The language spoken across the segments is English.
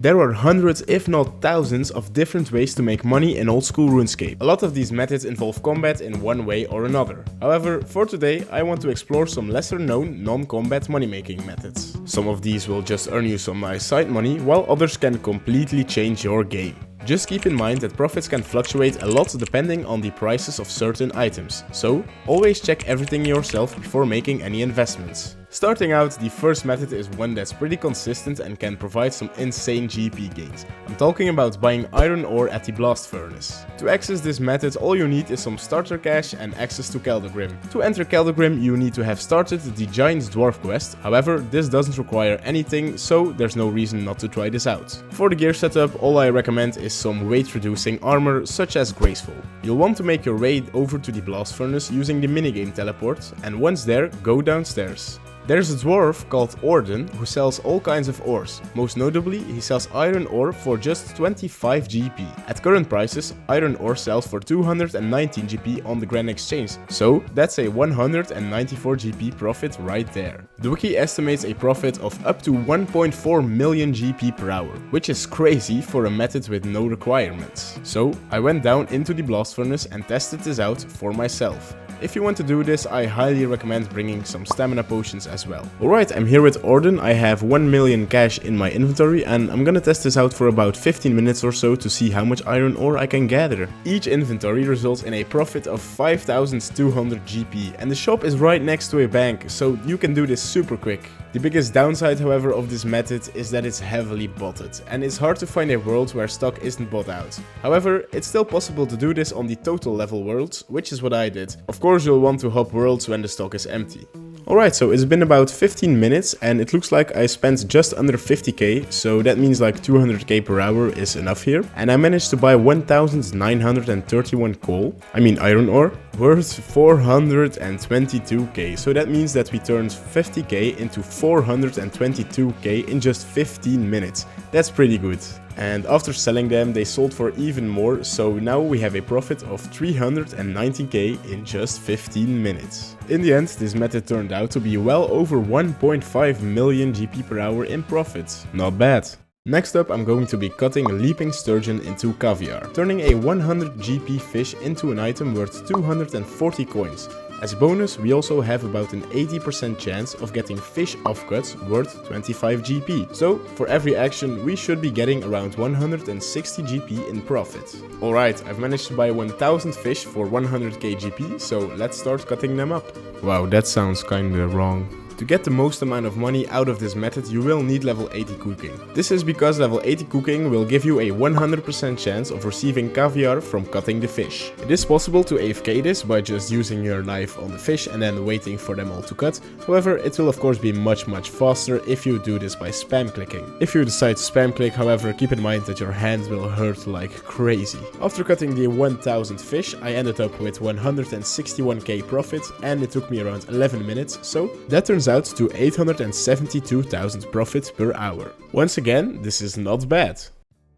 There are hundreds if not thousands of different ways to make money in old school RuneScape. A lot of these methods involve combat in one way or another. However, for today I want to explore some lesser known non-combat money making methods. Some of these will just earn you some nice side money, while others can completely change your game. Just keep in mind that profits can fluctuate a lot depending on the prices of certain items, so always check everything yourself before making any investments. Starting out, the first method is one that's pretty consistent and can provide some insane GP gains. I'm talking about buying iron ore at the blast furnace. To access this method, all you need is some starter cash and access to Keldogrim. To enter Keldogrim, you need to have started the Giant Dwarf quest, however, this doesn't require anything, so there's no reason not to try this out. For the gear setup, all I recommend is some weight reducing armor such as Graceful. You'll want to make your way over to the blast furnace using the minigame teleport, and once there, go downstairs. There's a dwarf called Orden who sells all kinds of ores. Most notably, he sells iron ore for just 25 GP. At current prices, iron ore sells for 219 GP on the Grand Exchange, so that's a 194 GP profit right there. The wiki estimates a profit of up to 1.4 million GP per hour, which is crazy for a method with no requirements. So I went down into the blast furnace and tested this out for myself. If you want to do this, I highly recommend bringing some stamina potions as well. Alright, I'm here with Orden. I have 1 million cash in my inventory and I'm gonna test this out for about 15 minutes or so to see how much iron ore I can gather. Each inventory results in a profit of 5200 GP and the shop is right next to a bank, so you can do this super quick. The biggest downside, however, of this method is that it's heavily botted, and it's hard to find a world where stock isn't bought out. However, it's still possible to do this on the total level worlds, which is what I did. Of course, you'll want to hop worlds when the stock is empty. Alright, so it's been about 15 minutes and it looks like I spent just under 50k, so that means like 200k per hour is enough here. And I managed to buy 1931 iron ore, worth 422k, so that means that we turned 50k into 422k in just 15 minutes. That's pretty good. And after selling them, they sold for even more, so now we have a profit of 390k in just 15 minutes. In the end, this method turned out to be well over 1.5 million GP per hour in profit. Not bad. Next up, I'm going to be cutting a leaping sturgeon into caviar, turning a 100 GP fish into an item worth 240 coins. As a bonus, we also have about an 80% chance of getting fish offcuts worth 25 GP. So, for every action, we should be getting around 160 GP in profit. Alright, I've managed to buy 1000 fish for 100k GP, so let's start cutting them up. Wow, that sounds kinda wrong. To get the most amount of money out of this method, you will need level 80 cooking. This is because level 80 cooking will give you a 100% chance of receiving caviar from cutting the fish. It is possible to AFK this by just using your knife on the fish and then waiting for them all to cut. However, it will of course be much faster if you do this by spam clicking. If you decide to spam click, however, keep in mind that your hand will hurt like crazy. After cutting the 1000 fish, I ended up with 161k profit and it took me around 11 minutes, so that turns out to 872,000 profit per hour. Once again, this is not bad.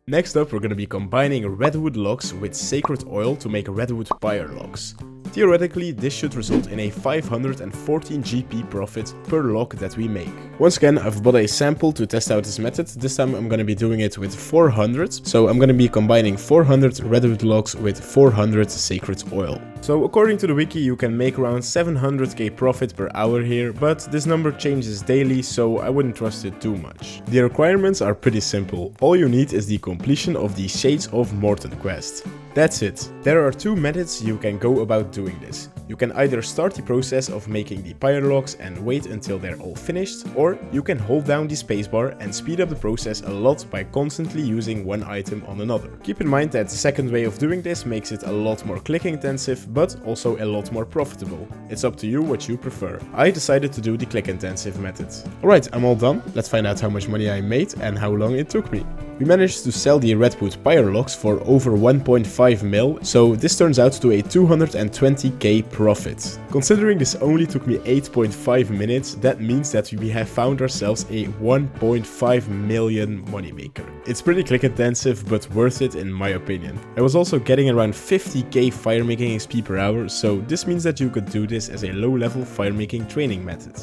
Next up, we're gonna be combining redwood logs with sacred oil to make redwood pyre logs. Theoretically, this should result in a 514 GP profit per log that we make. Once again, I've bought a sample to test out this method. This time I'm gonna be doing it with 400, so I'm gonna be combining 400 redwood logs with 400 sacred oil. So according to the wiki, you can make around 700k profit per hour here, but this number changes daily, so I wouldn't trust it too much. The requirements are pretty simple. All you need is the completion of the Shades of Morton quest. That's it. There are two methods you can go about doing this. You can either start the process of making the pyre logs and wait until they're all finished, or you can hold down the spacebar and speed up the process a lot by constantly using one item on another. Keep in mind that the second way of doing this makes it a lot more click intensive, but also a lot more profitable. It's up to you what you prefer. I decided to do the click intensive method. Alright, I'm all done. Let's find out how much money I made and how long it took me. We managed to sell the redwood pyre logs for over 1.5 mil, so this turns out to a 220k profit. Considering this only took me 8.5 minutes, that means that we have found ourselves a 1.5 million moneymaker. It's pretty click intensive, but worth it in my opinion. I was also getting around 50k fire making XP per hour, so this means that you could do this as a low level fire making training method.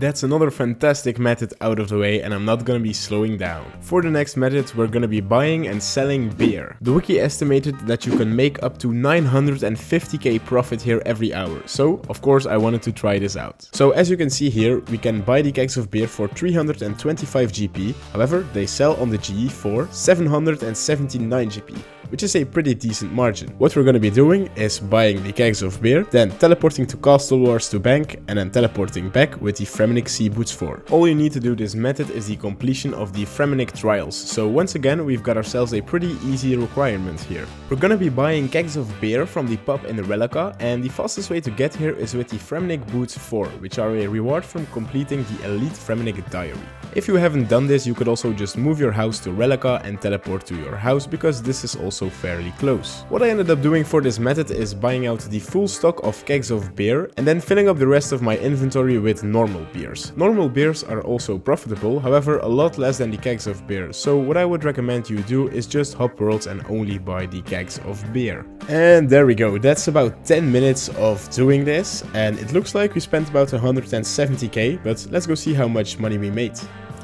That's another fantastic method out of the way, and I'm not gonna be slowing down. For the next method, we're gonna be buying and selling beer. The wiki estimated that you can make up to 950k profit here every hour, so of course I wanted to try this out. So as you can see here, we can buy the kegs of beer for 325 GP, however they sell on the GE for 779 GP. Which is a pretty decent margin. What we're going to be doing is buying the kegs of beer, then teleporting to Castle Wars to bank, and then teleporting back with the Fremenic Sea Boots 4. All you need to do this method is the completion of the Fremenic trials, so once again we've got ourselves a pretty easy requirement here. We're going to be buying kegs of beer from the pub in the Relica, and the fastest way to get here is with the Fremenic Boots 4, which are a reward from completing the Elite Fremenic Diary. If you haven't done this, you could also just move your house to Relica and teleport to your house, because this is also fairly close. What I ended up doing for this method is buying out the full stock of kegs of beer and then filling up the rest of my inventory with normal beers. Normal beers are also profitable, however a lot less than the kegs of beer, so what I would recommend you do is just hop worlds and only buy the kegs of beer. And there we go, that's about 10 minutes of doing this, and it looks like we spent about 170k, but let's go see how much money we made.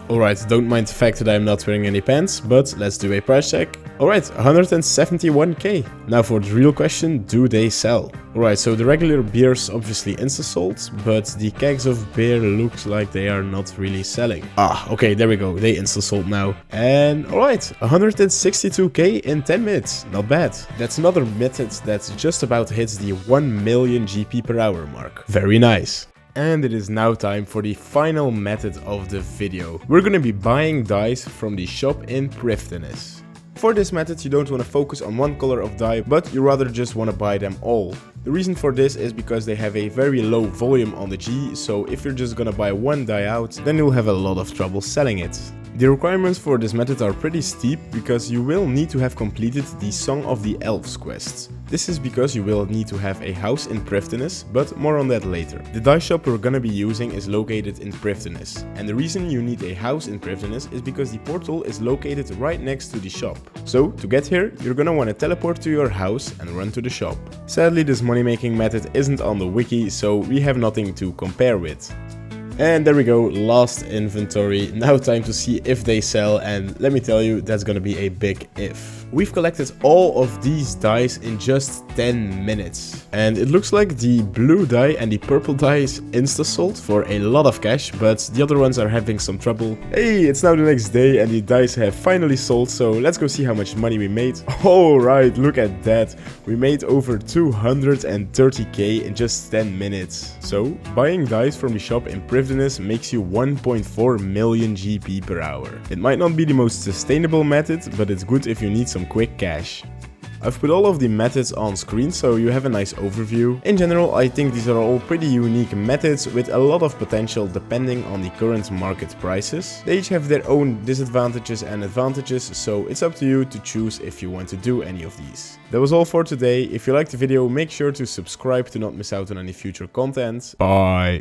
Alright, don't mind the fact that I'm not wearing any pants, but let's do a price check. Alright, 171k. Now for the real question, do they sell? Alright, so the regular beers obviously insta-sold, but the kegs of beer looks like they are not really selling. Ah, okay, there we go, they insta-sold now. And alright, 162k in 10 minutes, not bad. That's another method that just about hits the 1 million GP per hour mark. Very nice. And it is now time for the final method of the video. We're gonna be buying dice from the shop in Prifddinas. For this method you don't want to focus on one color of die, but you rather just want to buy them all. The reason for this is because they have a very low volume on the G, so if you're just gonna buy one die out, then you'll have a lot of trouble selling it. The requirements for this method are pretty steep, because you will need to have completed the Song of the Elves quests. This is because you will need to have a house in Prifddinas, but more on that later. The dice shop we're gonna be using is located in Prifddinas, and the reason you need a house in Prifddinas is because the portal is located right next to the shop. So to get here, you're gonna want to teleport to your house and run to the shop. Sadly, this money making method isn't on the wiki, so we have nothing to compare with. And there we go, last inventory. Now time to see if they sell, and let me tell you, that's gonna be a big if. We've collected all of these dice in just 10 minutes. And it looks like the blue die and the purple dice insta-sold for a lot of cash, but the other ones are having some trouble. Hey, it's now the next day and the dice have finally sold, so let's go see how much money we made. Alright, look at that. We made over 230k in just 10 minutes. So, buying dice from the shop in Prifddinas makes you 1.4 million GP per hour. It might not be the most sustainable method, but it's good if you need some quick cash. I've put all of the methods on screen so you have a nice overview. In general, I think these are all pretty unique methods with a lot of potential depending on the current market prices. They each have their own disadvantages and advantages, so it's up to you to choose if you want to do any of these. That was all for today. If you liked the video, make sure to subscribe to not miss out on any future content. Bye!